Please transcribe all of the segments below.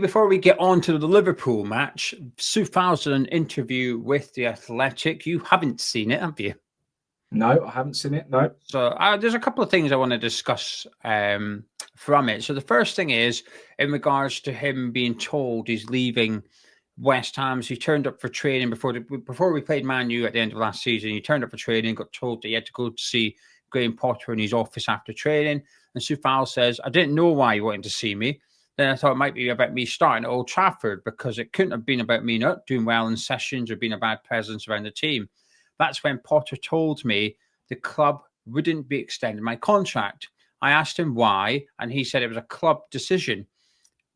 Before we get on to the Liverpool match, Coufal's done an interview with The Athletic. You haven't seen it, have you? No, I haven't seen it. No. So there's a couple of things I want to discuss from it. So the first thing is in regards to him being told he's leaving West Ham. So he turned up for training before we played Man U at the end of last season. He turned up for training, got told that he had to go to see Graham Potter in his office after training. And Coufal says, I didn't know why he wanted to see me. Then I thought it might be about me starting at Old Trafford because it couldn't have been about me not doing well in sessions or being a bad presence around the team. That's when Potter told me the club wouldn't be extending my contract. I asked him why, and he said it was a club decision.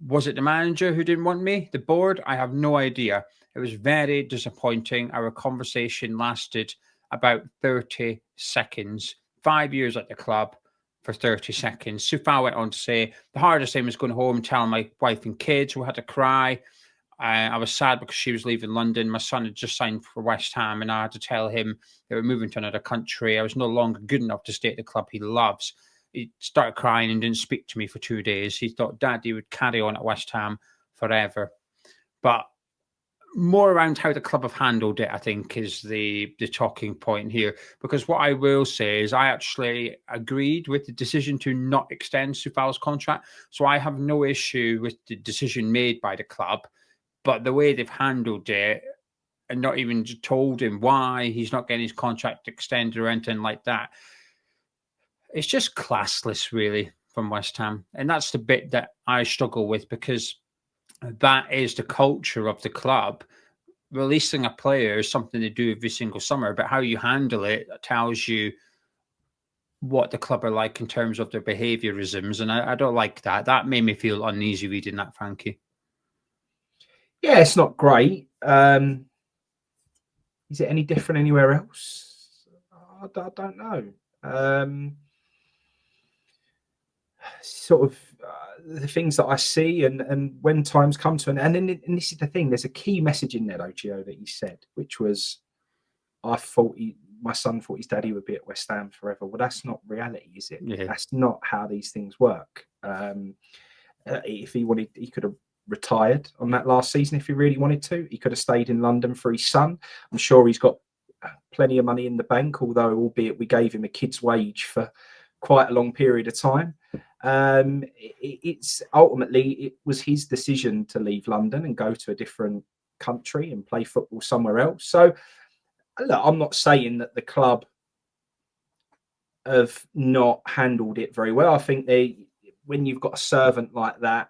Was it the manager who didn't want me? The board? I have no idea. It was very disappointing. Our conversation lasted about 30 seconds. 5 years at the club for 30 seconds. Coufal went on to say, the hardest thing was going home and telling my wife and kids who had to cry. I was sad because she was leaving London. My son had just signed for West Ham and I had to tell him they were moving to another country. I was no longer good enough to stay at the club he loves. He started crying and didn't speak to me for 2 days. He thought Daddy would carry on at West Ham forever. But more around how the club have handled it, I think, is the talking point here. Because what I will say is I actually agreed with the decision to not extend Coufal's contract. So I have no issue with the decision made by the club. But the way they've handled it and not even told him why he's not getting his contract extended or anything like that, it's just classless, really, from West Ham. And that's the bit that I struggle with because that is the culture of the club. Releasing a player is something they do every single summer, but how you handle it tells you what the club are like in terms of their behaviourisms. And I don't like that. That made me feel uneasy reading that, Frankie. Yeah, it's not great. Is it any different anywhere else? I don't know. Sort of the things that I see, and when times come to and this is the thing. There's a key message in there, though, Gio, that he said, which was, "I thought my son thought his daddy would be at West Ham forever." Well, that's not reality, is it? Yeah. That's not how these things work. If he wanted, he could have retired on that last season if he really wanted to. He could have stayed in London for his son. I'm sure he's got plenty of money in the bank, although albeit we gave him a kid's wage for quite a long period of time. It's ultimately it was his decision to leave London and go to a different country and play football somewhere else. So look, I'm not saying that the club have not handled it very well. I think when you've got a servant like that,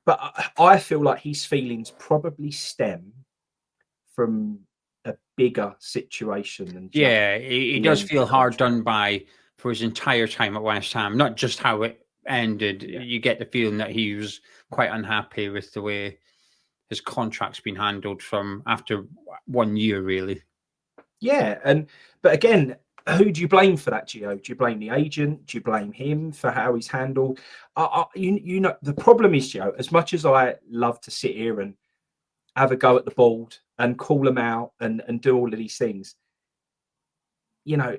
but I feel like his feelings probably stem from a bigger situation than he does feel hard done by for his entire time at West Ham, not just how it ended. Yeah. You get the feeling that he was quite unhappy with the way his contract's been handled from after 1 year, really. Yeah, but again, who do you blame for that, Gio? Do you blame the agent? Do you blame him for how he's handled? You know, the problem is, Gio, as much as I love to sit here and have a go at the board and call them out and do all of these things, you know,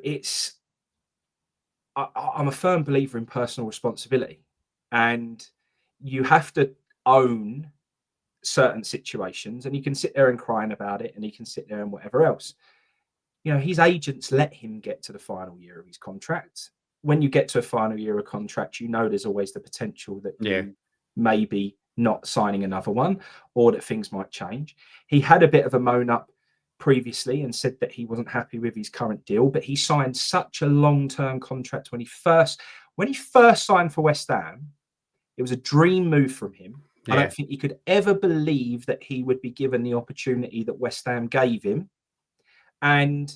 I'm a firm believer in personal responsibility, and you have to own certain situations, and you can sit there and crying about it, and he can sit there and whatever else. You know, his agents let him get to the final year of his contract. When you get to a final year of contract, you know there's always the potential that you may be not signing another one, or that things might change. He had a bit of a moan up previously and said that he wasn't happy with his current deal, but he signed such a long-term contract when he first signed for West Ham. It was a dream move from him. I don't think he could ever believe that he would be given the opportunity that West Ham gave him, and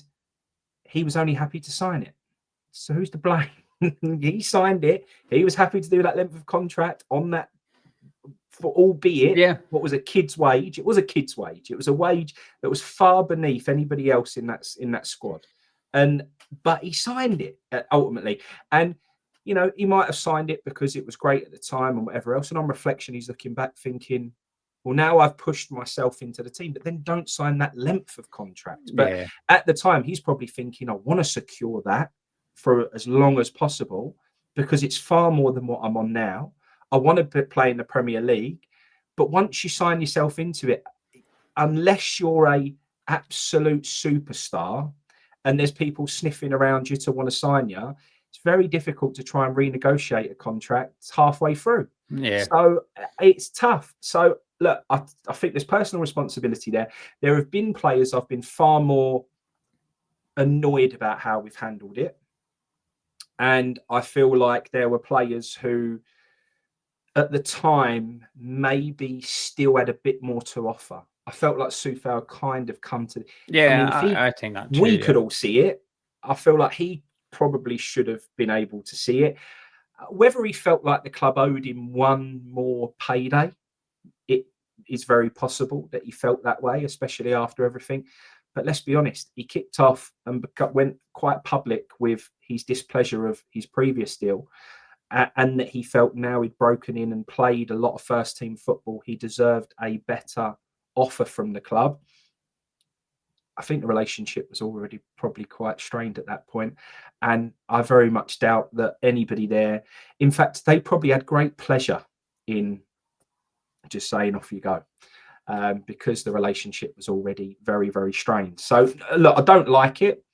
he was only happy to sign it. So who's to blame? He signed it. He was happy to do that length of contract on that, for albeit what was a kid's wage. It was a kid's wage. It was a wage that was far beneath anybody else in that squad. But he signed it ultimately. And you know, he might have signed it because it was great at the time and whatever else. And on reflection, he's looking back thinking, well, now I've pushed myself into the team, but then don't sign that length of contract. But at the time, he's probably thinking, I want to secure that for as long as possible because it's far more than what I'm on now. I want to play in the Premier League, But once you sign yourself into it, unless you're a absolute superstar and there's people sniffing around you to want to sign you, it's very difficult to try and renegotiate a contract halfway through. Yeah. So it's tough. So look, I think there's personal responsibility there. There have been players I've been far more annoyed about how we've handled it. And I feel like there were players who at the time maybe still had a bit more to offer. I felt like Coufal kind of come to. Yeah, I mean, I think that too, we yeah. could all see it. I feel like he probably should have been able to see it. Whether he felt like the club owed him one more payday, it is very possible that he felt that way, especially after everything. But let's be honest, he kicked off and went quite public with his displeasure of his previous deal. And that he felt now he'd broken in and played a lot of first team football, he deserved a better offer from the club. I think the relationship was already probably quite strained at that point. And I very much doubt that anybody there, in fact, they probably had great pleasure in just saying, off you go, because the relationship was already very, very strained. So look, I don't like it.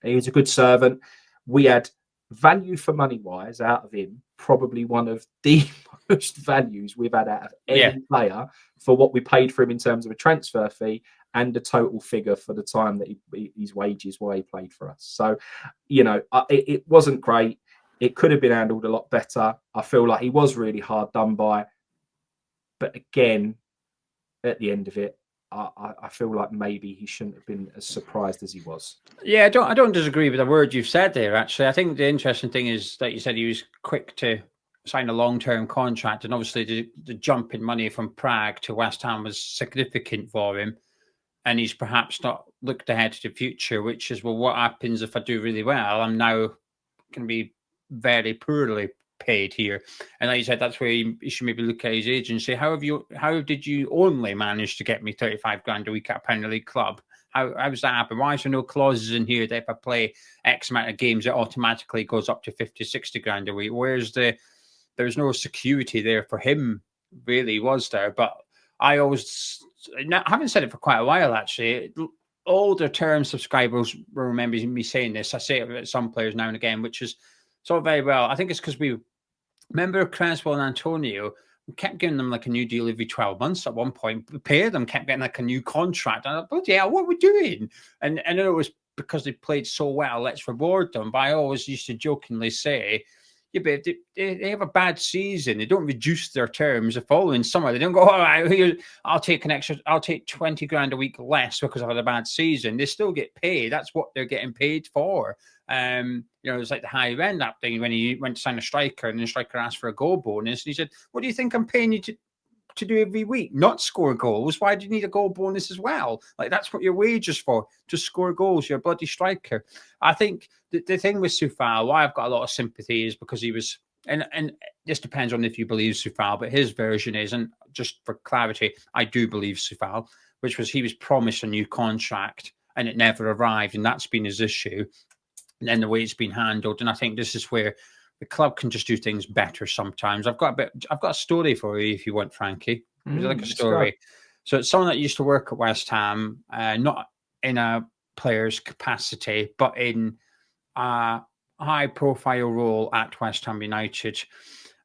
He was a good servant. We had value for money wise out of him, probably one of the most values we've had out of any player for what we paid for him in terms of a transfer fee and a total figure for the time that his wages while he played for us. So, you know, it wasn't great. It could have been handled a lot better. I feel like he was really hard done by. But again, at the end of it, I feel like maybe he shouldn't have been as surprised as he was. Yeah, I don't disagree with the word you've said there, actually. I think the interesting thing is that you said he was quick to sign a long-term contract, and obviously the jump in money from Prague to West Ham was significant for him, and he's perhaps not looked ahead to the future, which is, well, what happens if I do really well? I'm now going to be very poorly paid here. And like you said, that's where you should maybe look at his agent and say, how did you only manage to get me 35 grand a week at a Premier League club? How does that happen? Why is there no clauses in here that if I play X amount of games, it automatically goes up to 50, 60 grand a week? There's no security there for him, really, was there? But I haven't said it for quite a while, actually. Older term subscribers will remember me saying this. I say it about some players now and again, which is so very well. I think it's because we remember Creswell and Antonio. We kept giving them like a new deal every 12 months at one point. The pair of them kept getting like a new contract. And I thought, yeah, what are we doing? And I know it was because they played so well, let's reward them. But I always used to jokingly say, yeah, but they have a bad season. They don't reduce their terms the following summer. They don't go, all right, I'll take 20 grand a week less because I've had a bad season. They still get paid. That's what they're getting paid for. It's like the high end that thing when he went to sign a striker and the striker asked for a goal bonus. And he said, what do you think I'm paying you to do every week? Not score goals. Why do you need a goal bonus as well? Like, that's what your wages for, to score goals. You're a bloody striker. I think the thing with Coufal, why I've got a lot of sympathy is because he was, and this depends on if you believe Coufal, but his version is, and just for clarity, I do believe Coufal, which was he was promised a new contract and it never arrived, and that's been his issue. And then the way it's been handled. And I think this is where the club can just do things better sometimes. I've got a story for you if you want, Frankie. Would you like a story? So it's someone that used to work at West Ham, not in a player's capacity, but in a high-profile role at West Ham United.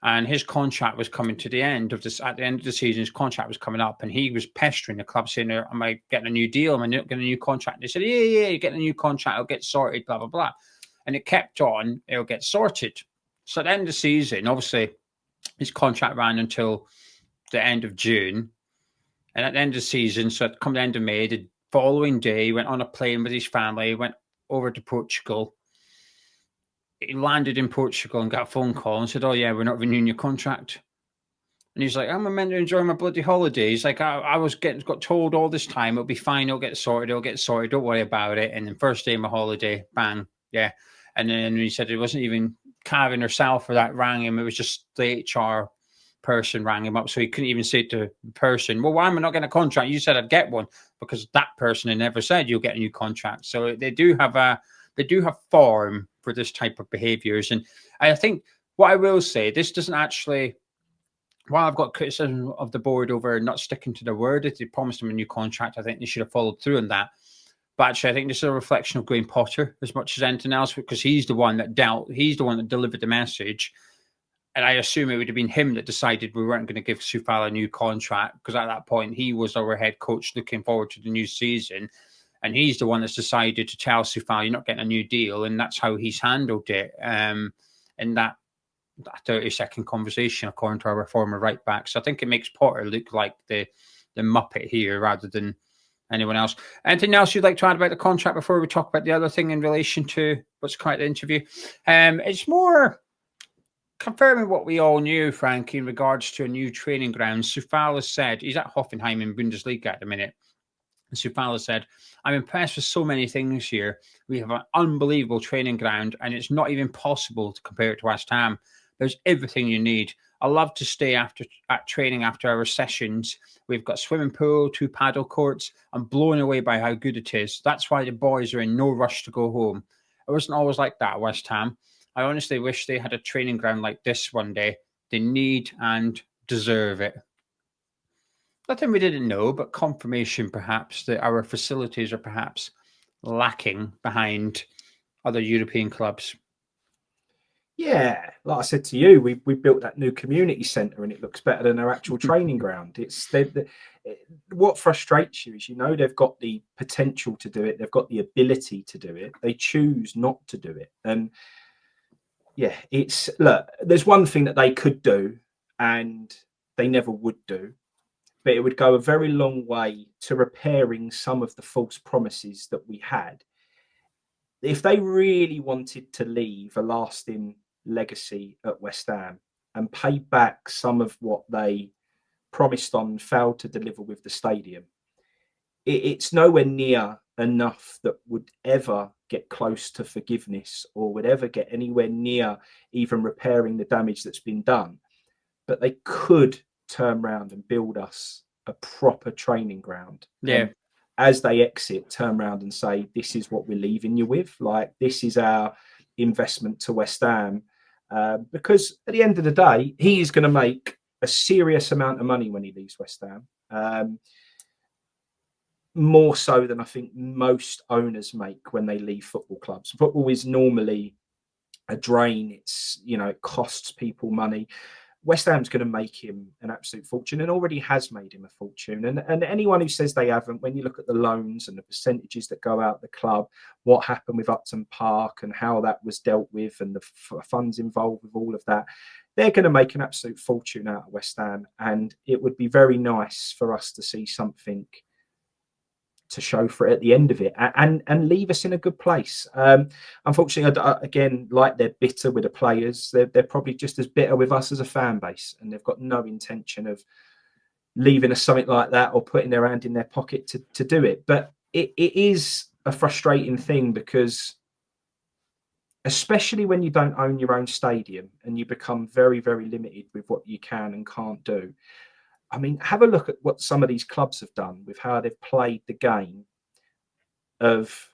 And his contract was coming to the end of this. At the end of the season, his contract was coming up, and he was pestering the club, saying, "Am I getting a new deal? Am I getting a new contract?" They said, "Yeah, you're getting a new contract. It'll get sorted." Blah blah blah, and it kept on. It'll get sorted. So at the end of the season, obviously, his contract ran until the end of June, and at the end of the season, so come the end of May, the following day, he went on a plane with his family, went over to Portugal. He landed in Portugal and got a phone call and said, "Oh yeah, we're not renewing your contract." And he's like, "I'm meant to enjoy my bloody holiday." He's like, I got told all this time it'll be fine, it'll get sorted, don't worry about it. And then first day of my holiday, bang, yeah. And then he said it wasn't even Karen herself that rang him, it was just the HR person rang him up, so he couldn't even say to the person, "Well, why am I not getting a contract? You said I'd get one," because that person had never said you'll get a new contract. So they do have form for this type of behaviors. And I think what I will say, this doesn't actually while I've got criticism of the board over not sticking to their word, if they promised him a new contract, I think they should have followed through on that. But actually, I think this is a reflection of Graham Potter as much as anything else, because he's the one that he's the one that delivered the message. And I assume it would have been him that decided we weren't going to give Coufal a new contract, because at that point he was our head coach looking forward to the new season. And he's the one that's decided to tell Coufal, you're not getting a new deal. And that's how he's handled it. In that 30-second conversation, according to our former right back. So I think it makes Potter look like the Muppet here rather than anyone else. Anything else you'd like to add about the contract before we talk about the other thing in relation to what's quite the interview? It's more confirming what we all knew, Frankie, in regards to a new training ground. Coufal has said, he's at Hoffenheim in Bundesliga at the minute. And Coufal has said, I'm impressed with so many things here. We have an unbelievable training ground, and it's not even possible to compare it to West Ham. There's everything you need. I love to stay at training after our sessions. We've got swimming pool, 2 paddle courts. I'm blown away by how good it is. That's why the boys are in no rush to go home. It wasn't always like that at West Ham. I honestly wish they had a training ground like this one day. They need and deserve it. Nothing we didn't know, but confirmation perhaps that our facilities are perhaps lacking behind other European clubs. Yeah, like I said to you, we built that new community centre and it looks better than our actual training ground. It's what frustrates you is, they've got the potential to do it, they've got the ability to do it, they choose not to do it. And yeah, there's one thing that they could do and they never would do, but it would go a very long way to repairing some of the false promises that we had. If they really wanted to leave a lasting legacy at West Ham and pay back some of what they promised on and failed to deliver with the stadium, it's nowhere near enough that would ever get close to forgiveness or would ever get anywhere near even repairing the damage that's been done. But they could turn around and build us a proper training ground. Yeah. As they exit, turn around and say, this is what we're leaving you with. Like, this is our investment to West Ham. Because at the end of the day, he is going to make a serious amount of money when he leaves West Ham. More so than I think most owners make when they leave football clubs. Football is normally a drain. It's, it costs people money. West Ham's going to make him an absolute fortune and already has made him a fortune. And anyone who says they haven't, when you look at the loans and the percentages that go out the club, what happened with Upton Park and how that was dealt with and the funds involved with all of that, they're going to make an absolute fortune out of West Ham. And it would be very nice for us to see something to show for it at the end of it and leave us in a good place. Unfortunately, again, like they're bitter with the players, they're probably just as bitter with us as a fan base, and they've got no intention of leaving us something like that or putting their hand in their pocket to do it. But it is a frustrating thing, because especially when you don't own your own stadium and you become very, very limited with what you can and can't do. I mean, have a look at what some of these clubs have done with how they've played the game of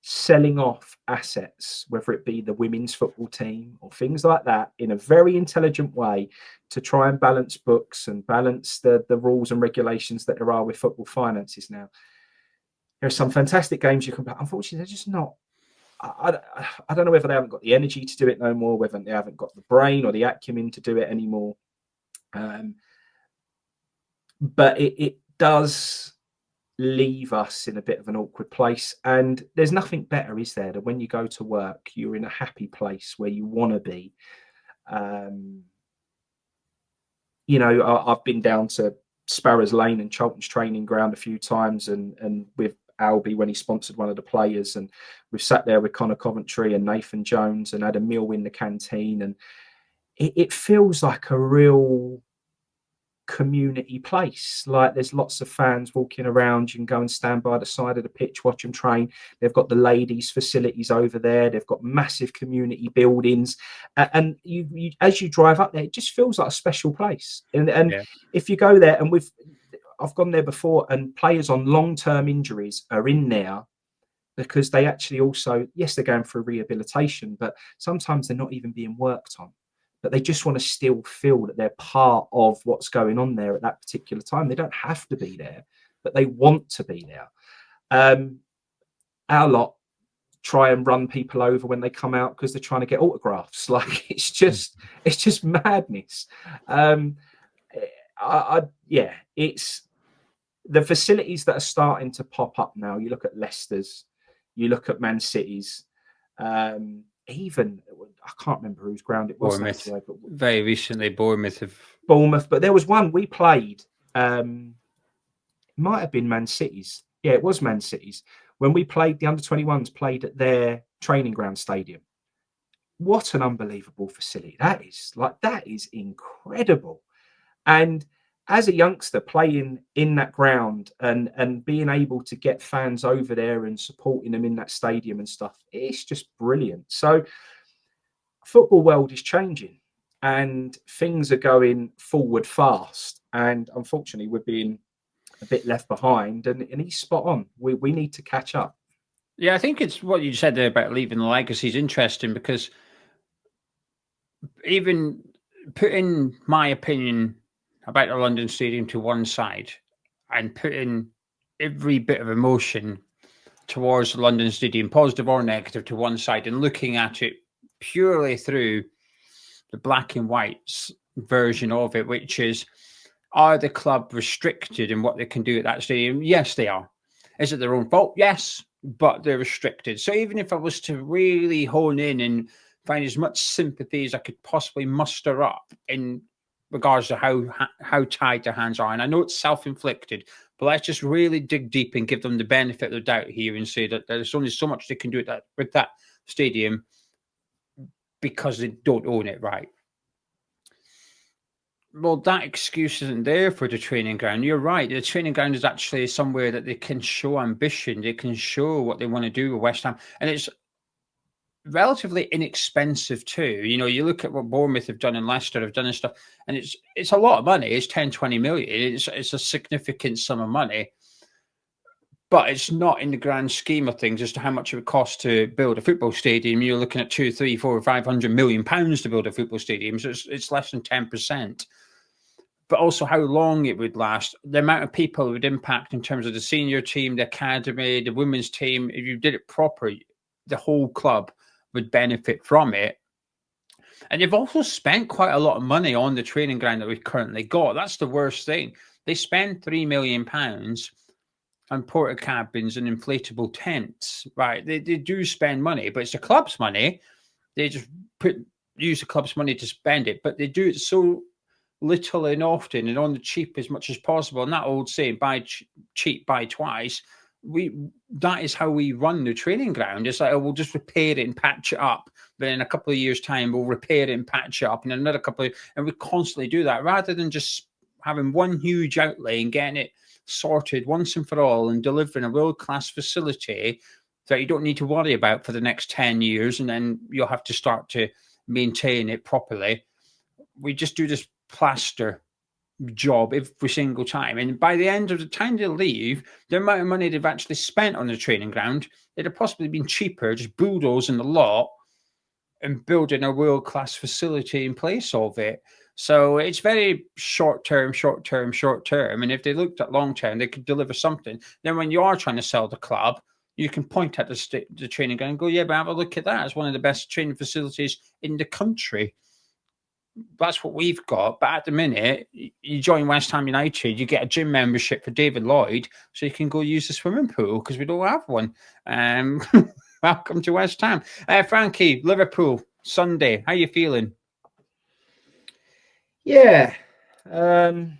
selling off assets, whether it be the women's football team or things like that, in a very intelligent way to try and balance books and balance the rules and regulations that there are with football finances now. There are some fantastic games you can play. Unfortunately, they're just not. I don't know whether they haven't got the energy to do it no more, whether they haven't got the brain or the acumen to do it anymore. But it does leave us in a bit of an awkward place. And there's nothing better, is there, than when you go to work, you're in a happy place where you want to be. I've been down to Sparrows Lane and Charlton's training ground a few times, and with Albie when he sponsored one of the players, and we've sat there with Connor Coventry and Nathan Jones and had a meal in the canteen, and it feels like a real community place. Like, there's lots of fans walking around. You can go and stand by the side of the pitch, watch them train. They've got the ladies' facilities over there. They've got massive community buildings, and you as you drive up there, it just feels like a special place. And if you go there, and I've gone there before, and players on long-term injuries are in there because they actually also, yes, they're going through rehabilitation, but sometimes they're not even being worked on but they just want to still feel that they're part of what's going on there at that particular time. They don't have to be there, but they want to be there. Our lot try and run people over when they come out because they're trying to get autographs. Like, it's just madness. It's the facilities that are starting to pop up now. You look at Leicester's, you look at Man City's, even I can't remember whose ground it was. Bournemouth. But Very recently, Bournemouth. But there was one we played. Might have been Man City's. Yeah, it was Man City's. When we played, the under-21s played at their training ground stadium. What an unbelievable facility that is! Like, that is incredible. And as a youngster playing in that ground and being able to get fans over there and supporting them in that stadium and stuff, it's just brilliant. So football world is changing and things are going forward fast. And unfortunately, we're being a bit left behind, and he's spot on. We need to catch up. Yeah, I think it's what you said there about leaving the legacy is interesting, because even putting my opinion about the London Stadium to one side and putting every bit of emotion towards the London Stadium, positive or negative, to one side, and looking at it purely through the black and white version of it, which is, are the club restricted in what they can do at that stadium? Yes, they are. Is it their own fault? Yes, but they're restricted. So even if I was to really hone in and find as much sympathy as I could possibly muster up in regards to how tied their hands are, and I know it's self-inflicted, but let's just really dig deep and give them the benefit of the doubt here and say that there's only so much they can do with that stadium because they don't own it, right? Well, that excuse isn't there for the training ground. You're right. The training ground is actually somewhere that they can show ambition. They can show what they want to do with West Ham. And it's relatively inexpensive too. You know, you look at what Bournemouth have done and Leicester have done and stuff, and it's a lot of money. It's 10, 20 million. It's a significant sum of money. But it's not in the grand scheme of things as to how much it would cost to build a football stadium. You're looking at 2, 3, 4, 500 million pounds to build a football stadium. So it's less than 10%. But also how long it would last, the amount of people it would impact in terms of the senior team, the academy, the women's team. If you did it properly, the whole club would benefit from it. And they've also spent quite a lot of money on the training ground that we've currently got. That's the worst thing. They spend £3 million on porta cabins and inflatable tents, right? They do spend money, but it's the club's money. They just use the club's money to spend it, but they do it so little and often and on the cheap as much as possible. And that old saying, buy cheap, buy twice. That is how we run the training ground. It's like, oh, we'll just repair it and patch it up. Then in a couple of years' time, we'll repair it and patch it up. And another couple of, and we constantly do that rather than just having one huge outlay and getting it sorted once and for all and delivering a world-class facility that you don't need to worry about for the next 10 years. And then you'll have to start to maintain it properly. We just do this plaster job every single time, and by the end of the time they leave, the amount of money they've actually spent on the training ground, it'd have possibly been cheaper just bulldozing the lot and building a world-class facility in place of it. So it's very short-term, and if they looked at long-term, they could deliver something. Then when you are trying to sell the club, you can point at the training ground and go, yeah, but have a look at that. It's one of the best training facilities in the country. That's what we've got. But at the minute, you join West Ham United, you get a gym membership for David Lloyd, so you can go use the swimming pool because we don't have one. Welcome to West Ham. Frankie, Liverpool, Sunday. How you feeling? Yeah. I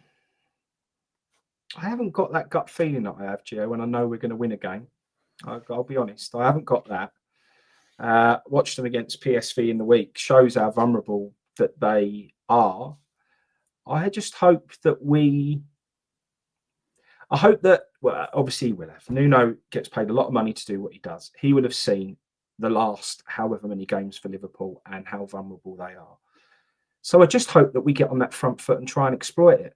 haven't got that gut feeling that I have, Gio, when I know we're going to win a game. I'll be honest. I haven't got that. Watched them against PSV in the week. Shows how vulnerable that they are. I just hope that well, obviously he will have. Nuno gets paid a lot of money to do what he does. He will have seen the last however many games for Liverpool and how vulnerable they are. So I just hope that we get on that front foot and try and exploit it.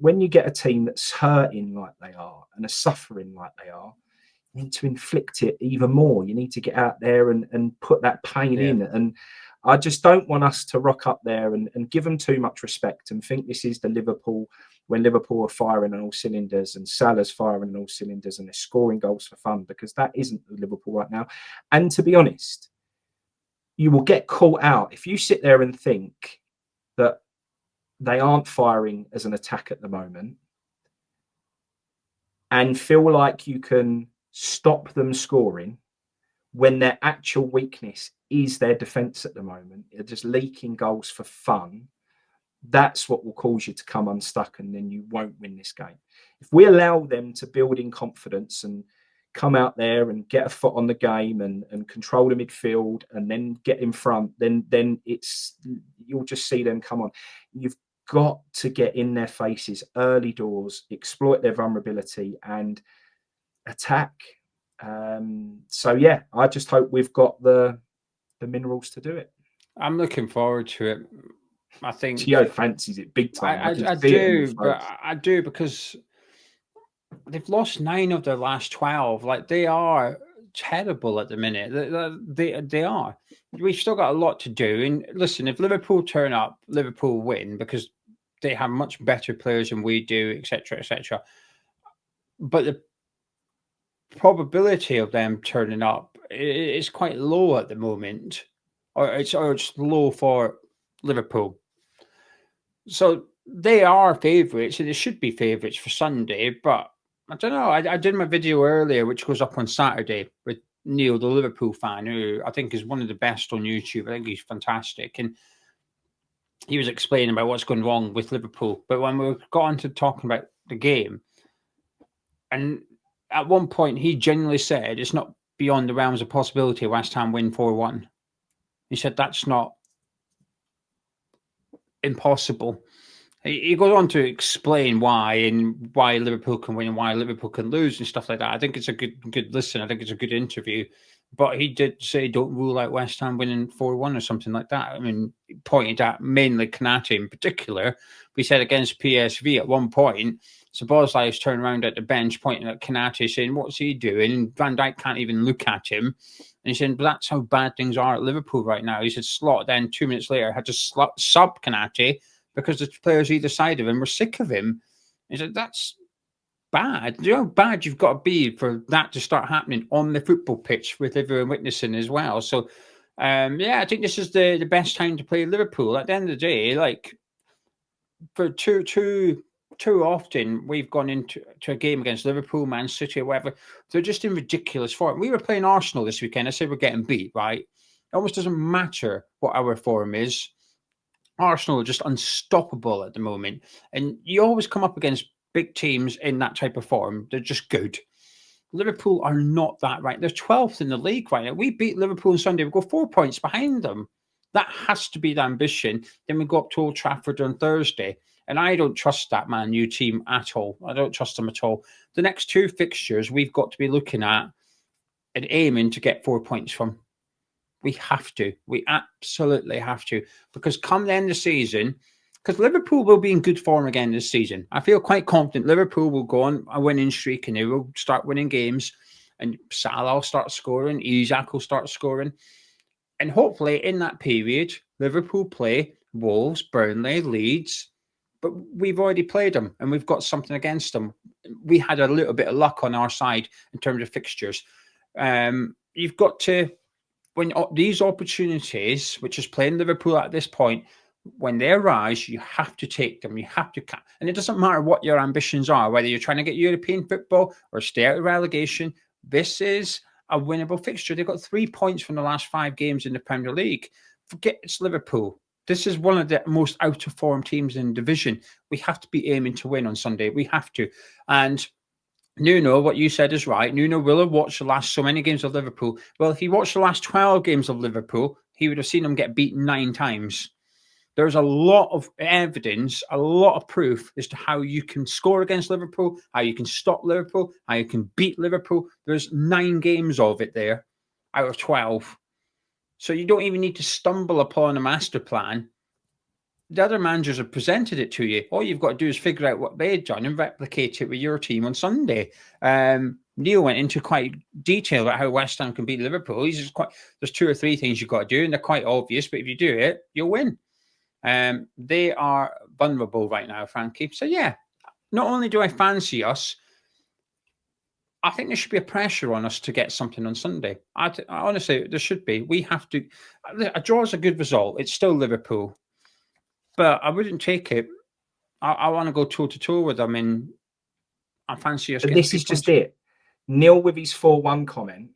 When you get a team that's hurting like they are and are suffering like they are, you need to inflict it even more. You need to get out there and put that pain in. And I just don't want us to rock up there and give them too much respect and think this is the Liverpool when Liverpool are firing on all cylinders and Salah's firing on all cylinders and they're scoring goals for fun, because that isn't Liverpool right now. And to be honest, you will get caught out if you sit there and think that they aren't firing as an attack at the moment and feel like you can stop them scoring when their actual weakness is their defence at the moment. They're just leaking goals for fun. That's what will cause you to come unstuck, and then you won't win this game. If we allow them to build in confidence and come out there and get a foot on the game and control the midfield and then get in front, then you'll just see them come on. You've got to get in their faces early doors, exploit their vulnerability and attack. So yeah, I just hope we've got the minerals to do it. I'm looking forward to it. I think Gio fancies it big time. I do, but I do, because they've lost 9 of their last 12. Like, they are terrible at the minute. They are. We've still got a lot to do. And listen, if Liverpool turn up, Liverpool win because they have much better players than we do, etc., etc. But the probability of them turning up is quite low at the moment, or it's low for Liverpool. So they are favourites, and they should be favourites for Sunday. But I don't know. I did my video earlier, which goes up on Saturday, with Neil, the Liverpool fan, who I think is one of the best on YouTube. I think he's fantastic. And he was explaining about what's going wrong with Liverpool. But when we got on to talking about the game, and at one point he genuinely said it's not beyond the realms of possibility West Ham win 4-1. He said that's not impossible. He goes on to explain why, and why Liverpool can win and why Liverpool can lose and stuff like that. I think it's a good listen. I think it's a good interview. But he did say don't rule out West Ham winning 4-1 or something like that. I mean, he pointed at mainly Konate in particular. But he said against PSV at one point, Szoboszlai's turned around at the bench pointing at Konate saying, what's he doing? And Van Dijk can't even look at him. And he said, but that's how bad things are at Liverpool right now. He said Slot then 2 minutes later had to sub Konate because the players either side of him were sick of him. He said, that's bad. Do you know how bad you've got to be for that to start happening on the football pitch with everyone witnessing as well? So, yeah, I think this is the best time to play Liverpool. At the end of the day, like, for too often we've gone into a game against Liverpool, Man City, or whatever. They're just in ridiculous form. We were playing Arsenal this weekend. I said we're getting beat, right? It almost doesn't matter what our form is. Arsenal are just unstoppable at the moment. And you always come up against big teams in that type of form. They're just good. Liverpool are not that, right? They're 12th in the league right now. We beat Liverpool on Sunday. We go 4 points behind them. That has to be the ambition. Then we go up to Old Trafford on Thursday. And I don't trust that Man U team at all. I don't trust them at all. The next 2 fixtures we've got to be looking at and aiming to get 4 points from. We have to. We absolutely have to. Because come the end of the season, because Liverpool will be in good form again this season. I feel quite confident Liverpool will go on a winning streak and they will start winning games. And Salah will start scoring. Isak will start scoring. And hopefully in that period, Liverpool play Wolves, Burnley, Leeds. But we've already played them and we've got something against them. We had a little bit of luck on our side in terms of fixtures. You've got to, when these opportunities, which is playing Liverpool at this point, when they arise, you have to take them. You have to, and it doesn't matter what your ambitions are, whether you're trying to get European football or stay out of relegation. This is a winnable fixture. They've got 3 points from the last 5 games in the Premier League. Forget it's Liverpool. This is one of the most out of form teams in the division. We have to be aiming to win on Sunday. We have to. And Nuno, what you said is right. Nuno will have watched the last so many games of Liverpool. Well, if he watched the last 12 games of Liverpool, he would have seen them get beaten 9 times. There's a lot of evidence, a lot of proof as to how you can score against Liverpool, how you can stop Liverpool, how you can beat Liverpool. There's 9 games of it there out of 12. So you don't even need to stumble upon a master plan. the other managers have presented it to you. All you've got to do is figure out what they've done and replicate it with your team on Sunday. Neil went into quite detail about how West Ham can beat Liverpool. There's 2 or 3 things you've got to do, and they're quite obvious, but if you do it, you'll win. They are vulnerable right now, Frankie. So, yeah, not only do I fancy us, I think there should be a pressure on us to get something on Sunday. Honestly, there should be. We have to. A draw is a good result. It's still Liverpool. But I wouldn't take it. I want to go toe-to-toe with them, and I fancy us. But this is just it. Neil, with his 4-1 comment,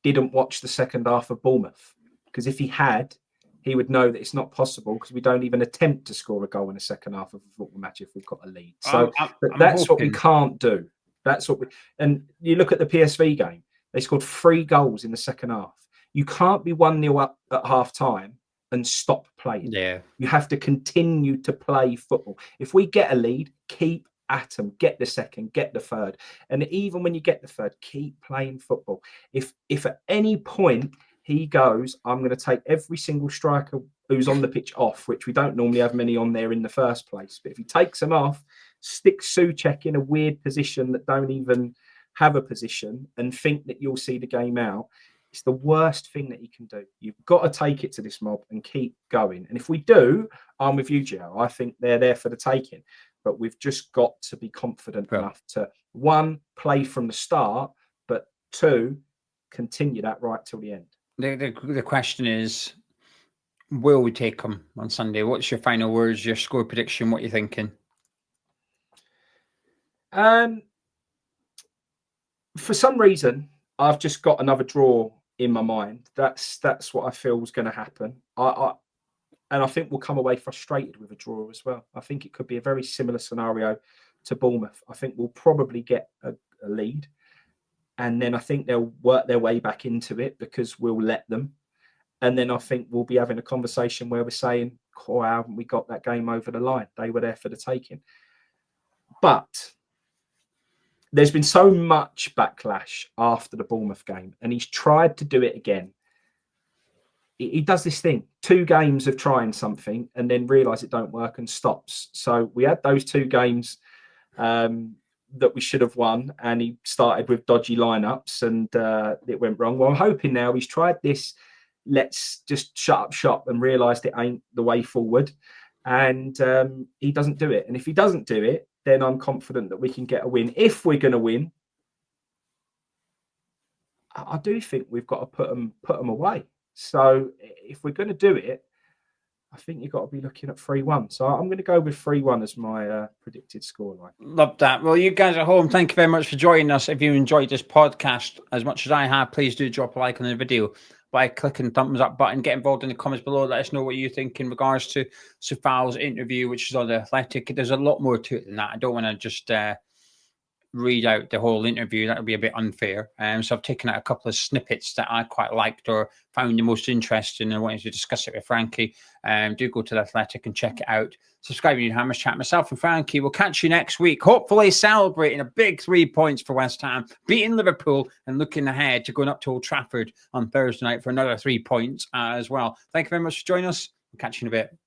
didn't watch the second half of Bournemouth. Because if he had, he would know that it's not possible, because we don't even attempt to score a goal in the second half of a football match if we've got a lead. So that's what we can't do. That's what and you look at the PSV game, they scored 3 goals in the second half. You can't be 1-0 up at half time and stop playing. Yeah. You have to continue to play football. If we get a lead, keep at them, get the second, get the third. And even when you get the third, keep playing football. If at any point he goes, I'm going to take every single striker who's on the pitch off, which we don't normally have many on there in the first place. But if he takes them off, stick Soucek in a weird position that don't even have a position and think that you'll see the game out, it's the worst thing that you can do. You've got to take it to this mob and keep going. And if we do, I'm with you, Joe. I think they're there for the taking. But we've just got to be confident enough to, 1, play from the start, but 2, continue that right till the end. The question is, will we take them on Sunday? What's your final words, your score prediction? What are you thinking? For some reason, I've just got another draw in my mind. That's what I feel is going to happen. And I think we'll come away frustrated with a draw as well. I think it could be a very similar scenario to Bournemouth. I think we'll probably get a lead, and then I think they'll work their way back into it because we'll let them. And then I think we'll be having a conversation where we're saying, oh, haven't we got that game over the line? They were there for the taking. But there's been so much backlash after the Bournemouth game, and he's tried to do it again. He does this thing, 2 games of trying something and then realise it don't work and stops. So we had those 2 games that we should have won, and he started with dodgy lineups and it went wrong. Well, I'm hoping now he's tried this, let's just shut up shop, and realised it ain't the way forward, and he doesn't do it. And if he doesn't do it, then I'm confident that we can get a win. If we're going to win, I do think we've got to put them away. So if we're going to do it, I think you've got to be looking at 3-1. So I'm going to go with 3-1 as my predicted scoreline. Love that. Well, you guys at home, thank you very much for joining us. If you enjoyed this podcast as much as I have, please do drop a like on the video by clicking the thumbs up button. Get involved in the comments below. Let us know what you think in regards to Coufal's interview, which is on the Athletic. There's a lot more to it than that. I don't want to just read out the whole interview. That would be a bit unfair. So I've taken out a couple of snippets that I quite liked or found the most interesting, and I wanted to discuss it with Frankie. Do go to the Athletic and check it out. Subscribe to Hammers Chat. Myself and Frankie will catch you next week, hopefully celebrating a big 3 points for West Ham, beating Liverpool and looking ahead to going up to Old Trafford on Thursday night for another 3 points as well. Thank you very much for joining us. We'll catch you in a bit.